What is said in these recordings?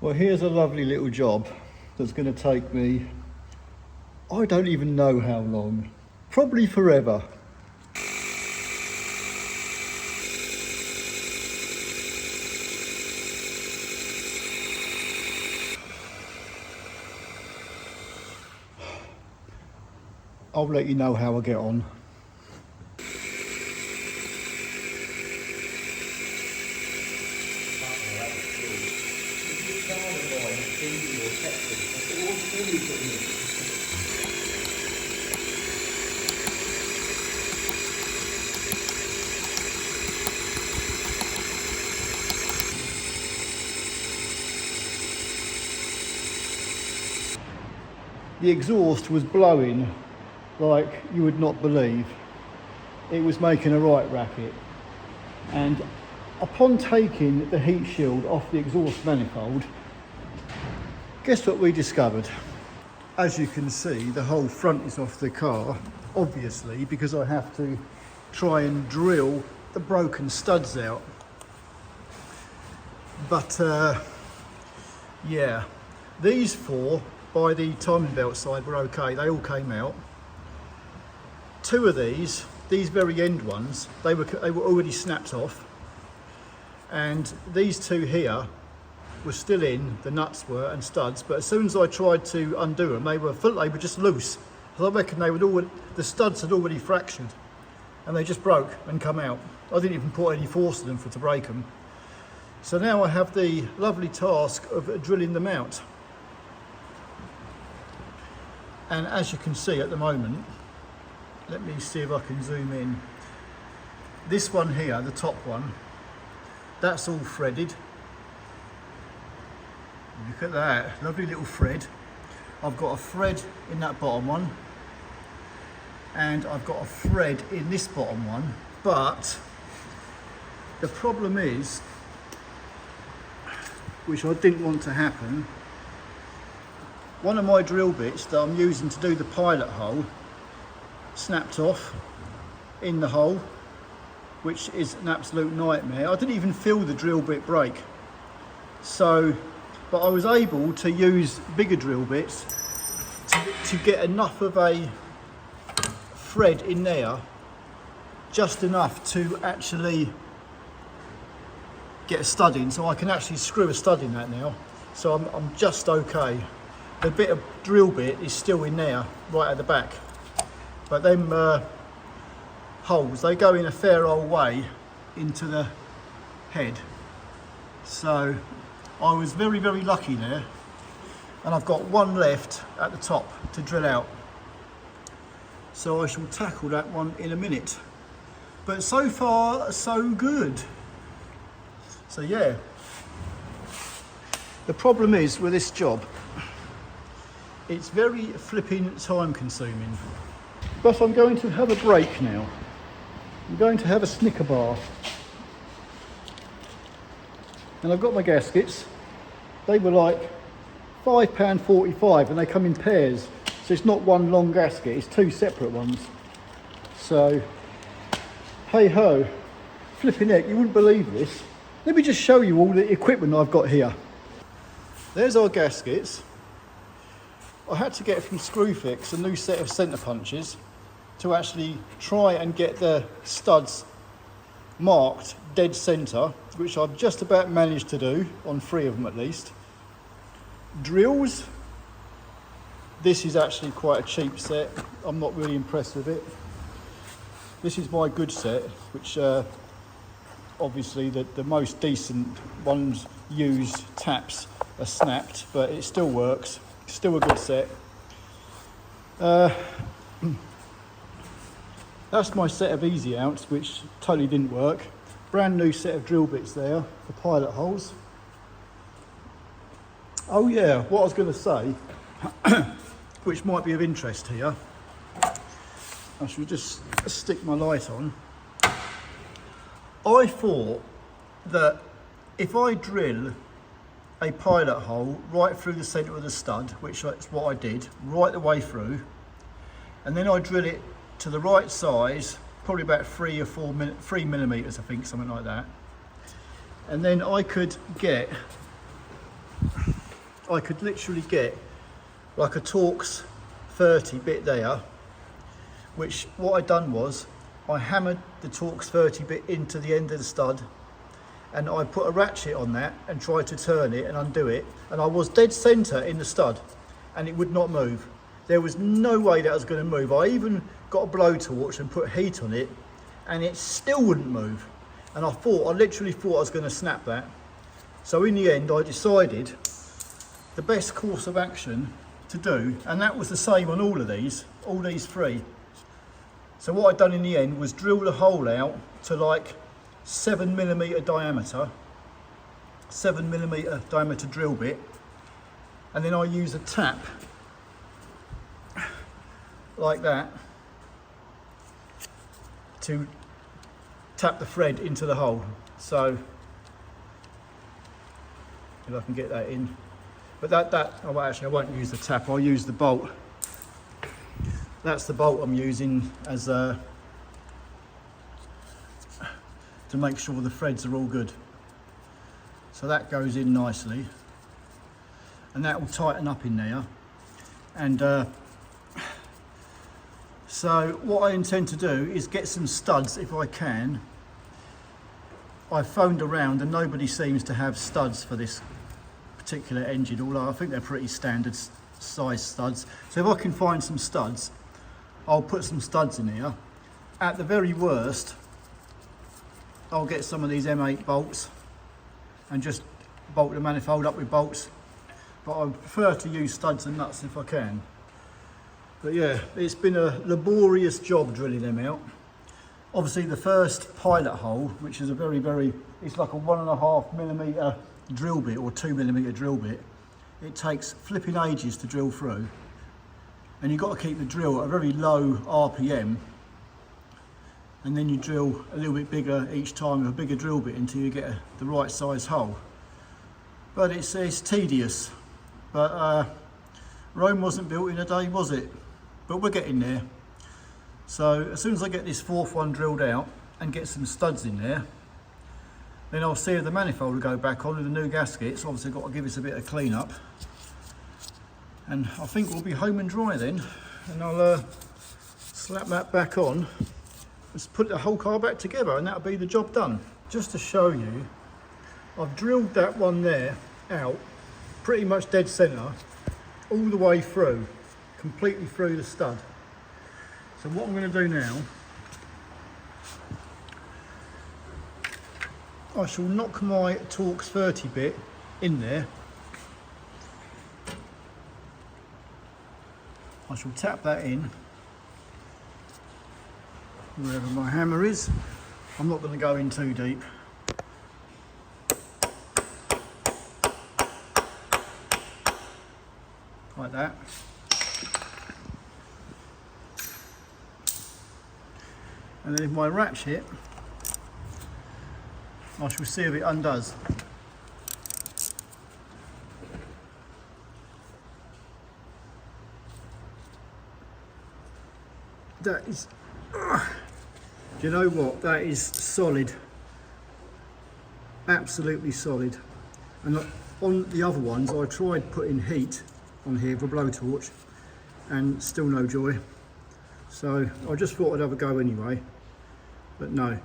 Well, here's a lovely little job that's going to take me, I don't even know how long, probably forever. I'll let you know how I get on. The exhaust was blowing like you would not believe. It was making a right racket. And upon taking the heat shield off the exhaust manifold, guess what we discovered? As you can see, the whole front is off the car, obviously, because I have to try and drill the broken studs out. But yeah, these four by the timing belt side were okay, they all came out. Two of these very end ones, they were already snapped off, and these two here were still in, the nuts were, and studs, but as soon as I tried to undo them, they were just loose. So I reckon the studs had already fractured, and they just broke and come out. I didn't even put any force in them to break them. So now I have the lovely task of drilling them out. And as you can see at the moment, let me see if I can zoom in. This one here, the top one, that's all threaded. Look at that, lovely little thread. I've got a thread in that bottom one, and I've got a thread in this bottom one, but the problem is, which I didn't want to happen, one of my drill bits that I'm using to do the pilot hole snapped off in the hole, which is an absolute nightmare. I didn't even feel the drill bit break. So, but I was able to use bigger drill bits to get enough of a thread in there, just enough to actually get a stud in, so I can actually screw a stud in that now. So I'm just okay. The bit of drill bit is still in there, right at the back. But them holes, they go in a fair old way into the head. So I was very, very lucky there. And I've got one left at the top to drill out. So I shall tackle that one in a minute. But so far, so good. So yeah. The problem is with this job, it's very flipping time consuming. But I'm going to have a break now. I'm going to have a Snicker bar. And I've got my gaskets. They were like £5.45 and they come in pairs. So it's not one long gasket, it's two separate ones. So, hey ho, flipping heck, you wouldn't believe this. Let me just show you all the equipment I've got here. There's our gaskets. I had to get from Screwfix a new set of centre punches to actually try and get the studs marked dead centre, which I've just about managed to do on 3 of them at least. Drills. This is actually quite a cheap set. I'm not really impressed with it. This is my good set, which obviously the most decent ones used taps are snapped, but it still works. Still a good set. That's my set of easy ounce, which totally didn't work. Brand new set of drill bits there for pilot holes. Oh yeah, what I was going to say, which might be of interest here. I should just stick my light on. I thought that if I drill a pilot hole right through the centre of the stud, which is what I did, right the way through, and then I drill it to the right size, probably about 3 millimeters, I think, something like that, and then I could get I could literally get like a Torx 30 bit there, which what I done was I hammered the Torx 30 bit into the end of the stud, and I put a ratchet on that and tried to turn it and undo it, and I was dead center in the stud and it would not move. There was no way that was going to move. I even got a blowtorch and put heat on it and it still wouldn't move. And I literally thought I was going to snap that. So in the end, I decided the best course of action to do, and that was the same on all these three. So what I'd done in the end was drill the hole out to like 7mm diameter, 7mm diameter drill bit, and then I use a tap like that to tap the thread into the hole. So if I can get that in, but oh, actually I won't use the tap, I'll use the bolt. That's the bolt I'm using as to make sure the threads are all good. So that goes in nicely, and that will tighten up in there. And so what I intend to do is get some studs if I can. I've phoned around and nobody seems to have studs for this particular engine, although I think they're pretty standard size studs. So if I can find some studs, I'll put some studs in here. At the very worst, I'll get some of these M8 bolts and just bolt the manifold up with bolts. But I prefer to use studs and nuts if I can. But yeah, it's been a laborious job drilling them out. Obviously the first pilot hole, which is a it's like a 1.5mm drill bit or 2mm drill bit. It takes flipping ages to drill through. And you've got to keep the drill at a very low RPM. And then you drill a little bit bigger each time with a bigger drill bit until you get the right size hole. But it's tedious. But Rome wasn't built in a day, was it? But we're getting there. So as soon as I get this fourth one drilled out and get some studs in there, then I'll see if the manifold will go back on with the new gaskets. Obviously I've got to give this a bit of clean up. And I think we'll be home and dry then. And I'll slap that back on. Let's put the whole car back together and that'll be the job done. Just to show you, I've drilled that one there out pretty much dead center all the way through, completely through the stud. So what I'm going to do now, I shall knock my Torx 30 bit in there. I shall tap that in wherever my hammer is. I'm not going to go in too deep. Like that. And then with my ratchet, I shall see if it undoes. That is, do you know what? That is solid, absolutely solid. And on the other ones, I tried putting heat on here with a blowtorch, and still no joy. So I just thought I'd have a go anyway, but no.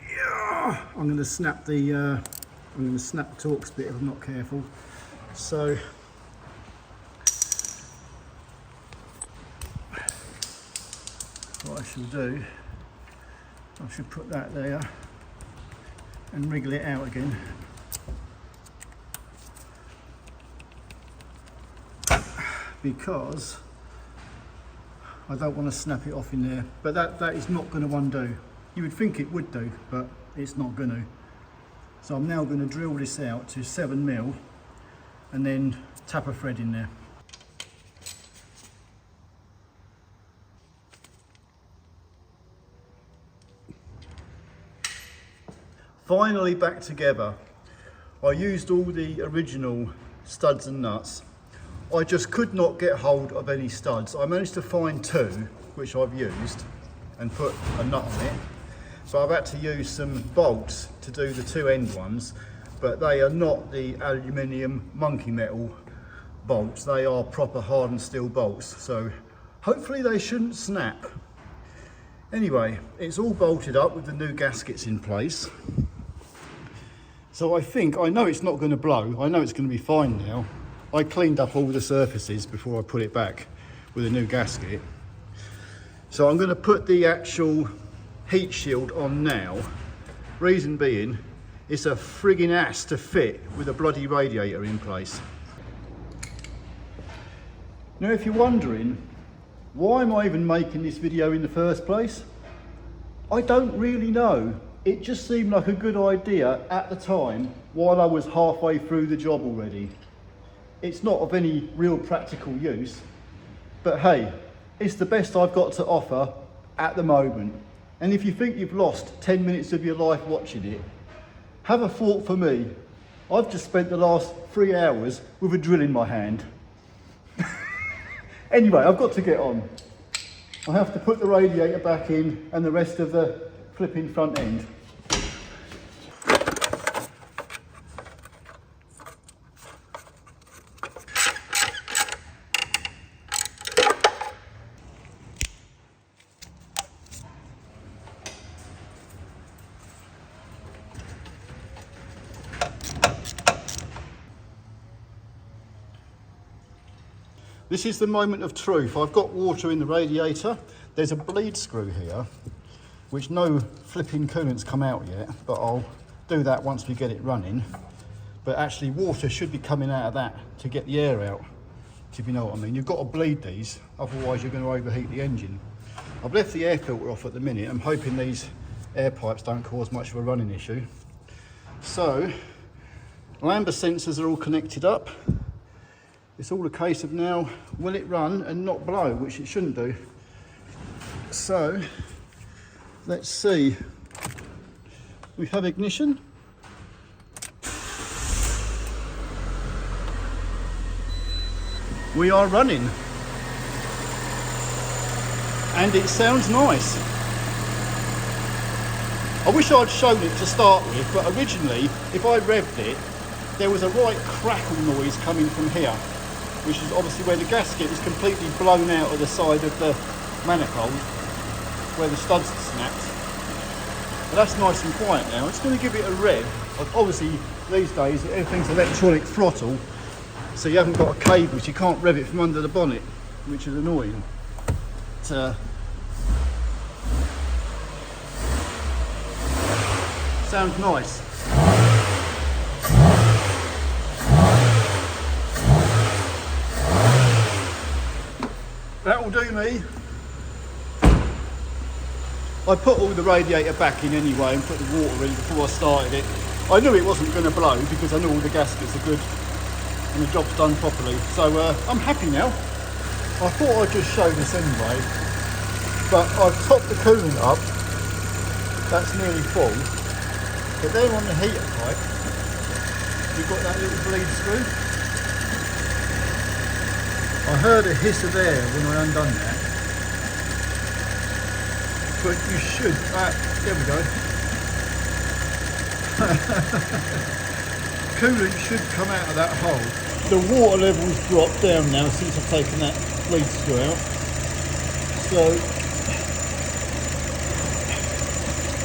Yeah, I'm going to snap the Torx bit if I'm not careful. So what I shall do, I should put that there and wriggle it out again. Because I don't want to snap it off in there, but that is not going to undo. You would think it would do, but it's not going to. So I'm now going to drill this out to 7mm and then tap a thread in there. Finally back together. I used all the original studs and nuts. I just could not get hold of any studs. I managed to find two, which I've used, and put a nut on it. So I've had to use some bolts to do the two end ones. but they are not the aluminium monkey metal bolts. They are proper hardened steel bolts, so hopefully they shouldn't snap. Anyway, it's all bolted up with the new gaskets in place. So I know it's not going to blow. I know it's going to be fine now. I cleaned up all the surfaces before I put it back with a new gasket. So I'm going to put the actual heat shield on now. Reason being, it's a frigging ass to fit with a bloody radiator in place. Now if you're wondering, why am I even making this video in the first place? I don't really know. It just seemed like a good idea at the time while I was halfway through the job already. It's not of any real practical use, but hey, it's the best I've got to offer at the moment. And if you think you've lost 10 minutes of your life watching it, have a thought for me. I've just spent the last 3 hours with a drill in my hand. Anyway, I've got to get on. I have to put the radiator back in and the rest of the flipping front end. This is the moment of truth. I've got water in the radiator. There's a bleed screw here, which no flipping coolant's come out yet, but I'll do that once we get it running. But actually water should be coming out of that to get the air out, if you know what I mean. You've got to bleed these, otherwise you're going to overheat the engine. I've left the air filter off at the minute. I'm hoping these air pipes don't cause much of a running issue. So, lambda sensors are all connected up. It's all a case of now, will it run and not blow, which it shouldn't do. So, let's see. We have ignition. We are running. And it sounds nice. I wish I'd shown it to start with, but originally, if I revved it, there was a right crackle noise coming from here, which is obviously where the gasket was completely blown out of the side of the manifold, where the studs snapped. But that's nice and quiet now. It's going to give it a rev. Obviously, these days, everything's electronic throttle, so you haven't got a cable, so you can't rev it from under the bonnet, which is annoying. But, sounds nice. That will do me. I put all the radiator back in anyway and put the water in before I started it. I knew it wasn't going to blow because I knew all the gaskets are good and the job's done properly. So I'm happy now. I thought I'd just show this anyway, but I've topped the coolant up. That's nearly full. But then on the heater pipe, you've got that little bleed screw. I heard a hiss of air when I undone that. But you should, there we go. Coolant should come out of that hole. The water level's dropped down now since I've taken that bleed screw out. So,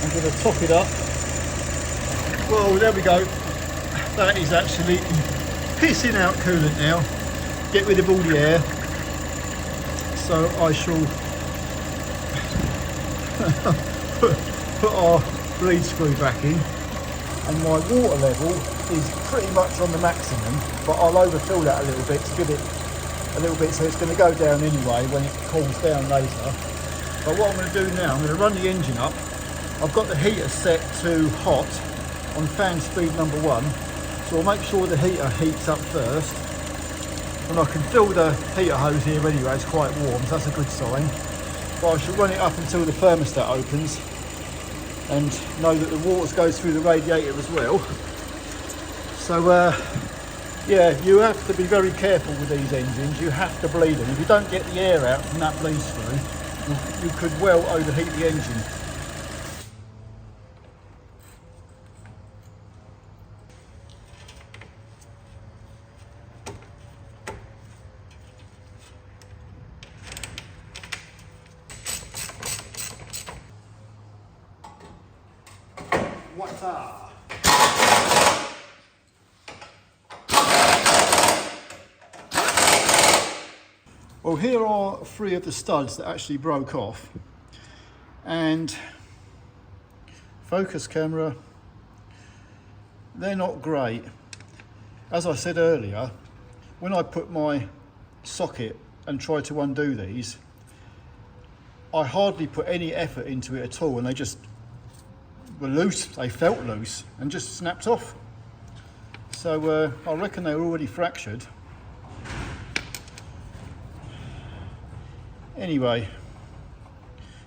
I'm going to top it up. Well, there we go. That is actually pissing out coolant now. Get rid of all the air. So I shall put our bleed screw back in, and my water level is pretty much on the maximum, but I'll overfill that a little bit to give it a little bit, so it's going to go down anyway when it cools down later. But what I'm going to do now, I'm going to run the engine up. I've got the heater set to hot on fan speed number 1, so I'll make sure the heater heats up first. And I can feel the heater hose here anyway, it's quite warm, so that's a good sign. But I shall run it up until the thermostat opens and know that the water goes through the radiator as well. So yeah, you have to be very careful with these engines. You have to bleed them. If you don't get the air out from that bleed screw, you could well overheat the engine. Wata. Well, here are 3 of the studs that actually broke off, and focus camera, they're not great. As I said earlier, when I put my socket and tried to undo these, I hardly put any effort into it at all, and they just were loose. They felt loose and just snapped off. So I reckon they were already fractured. Anyway,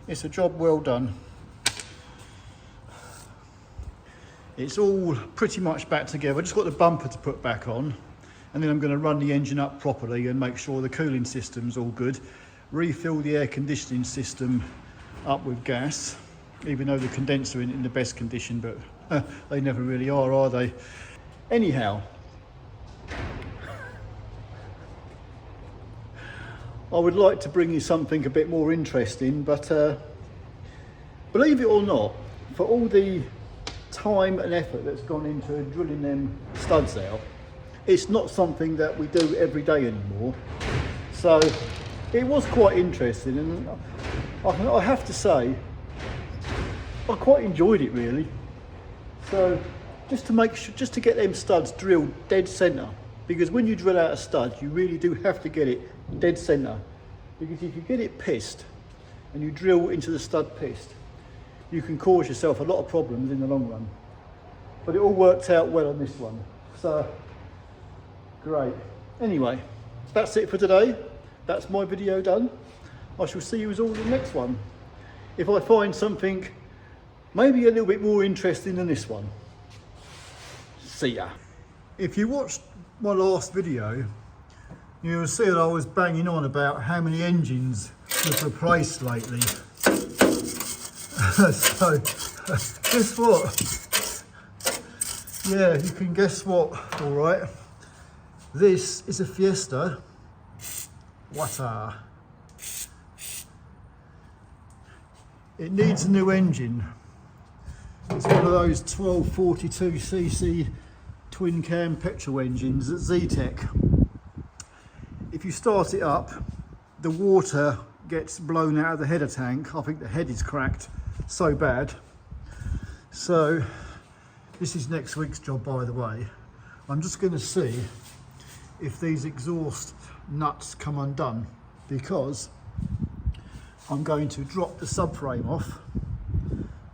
it's a job well done. It's all pretty much back together. I just got the bumper to put back on, and then I'm going to run the engine up properly and make sure the cooling system's all good. Refill the air conditioning system up with gas, even though the condenser isn't in the best condition, but they never really are they? Anyhow, I would like to bring you something a bit more interesting, but believe it or not, for all the time and effort that's gone into drilling them studs out, it's not something that we do every day anymore. So it was quite interesting, and I have to say, I quite enjoyed it really. So just to get them studs drilled dead centre, because when you drill out a stud, you really do have to get it dead centre, because if you get it pissed and you drill into the stud pissed, you can cause yourself a lot of problems in the long run. But it all worked out well on this one, so great. Anyway, that's it for today. That's my video done. I shall see you all in the next one, if I find something maybe a little bit more interesting than this one. See ya. If you watched my last video, you'll see that I was banging on about how many engines we've replaced lately. So, guess what? Yeah, you can guess what, all right. This is a Fiesta. Wata. It needs a new engine. It's one of those 1242cc twin cam petrol engines at Z-Tech. If you start it up, the water gets blown out of the header tank. I think the head is cracked so bad. So this is next week's job, by the way. I'm just going to see if these exhaust nuts come undone, because I'm going to drop the subframe off,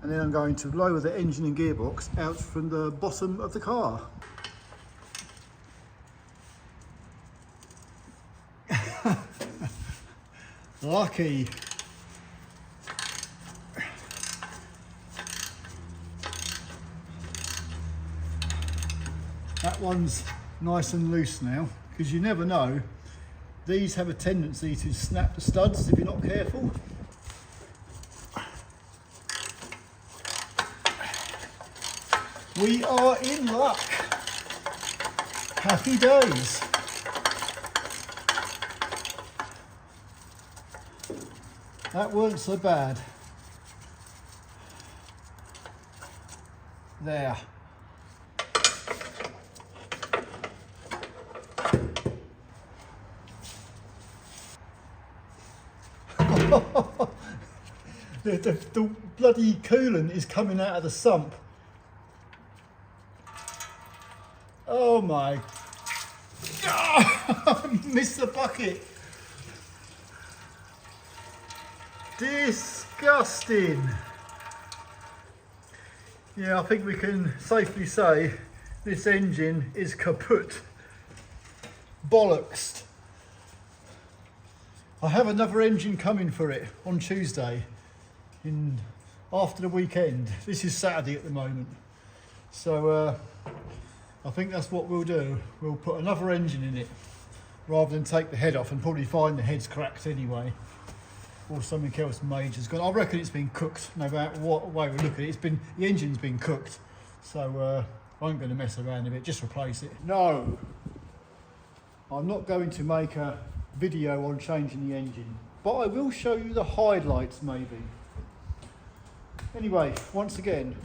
and then I'm going to lower the engine and gearbox out from the bottom of the car. Lucky. That one's nice and loose now, because you never know. These have a tendency to snap the studs if you're not careful. We are in luck. Happy days. That weren't so bad. There. the bloody coolant is coming out of the sump. Oh my God, missed the bucket. Disgusting. Yeah, I think we can safely say this engine is kaput. Bollocks. I have another engine coming for it on Tuesday, after the weekend. This is Saturday at the moment. So I think that's what we'll do. We'll put another engine in it, rather than take the head off, and probably find the head's cracked anyway, or something else major's gone. I reckon it's been cooked, no matter what way we look at it. The engine's been cooked. So I'm going to mess around with it, just replace it. No, I'm not going to make a video on changing the engine, but I will show you the highlights maybe. Anyway, once again,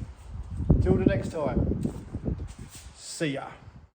Till the next time. See ya.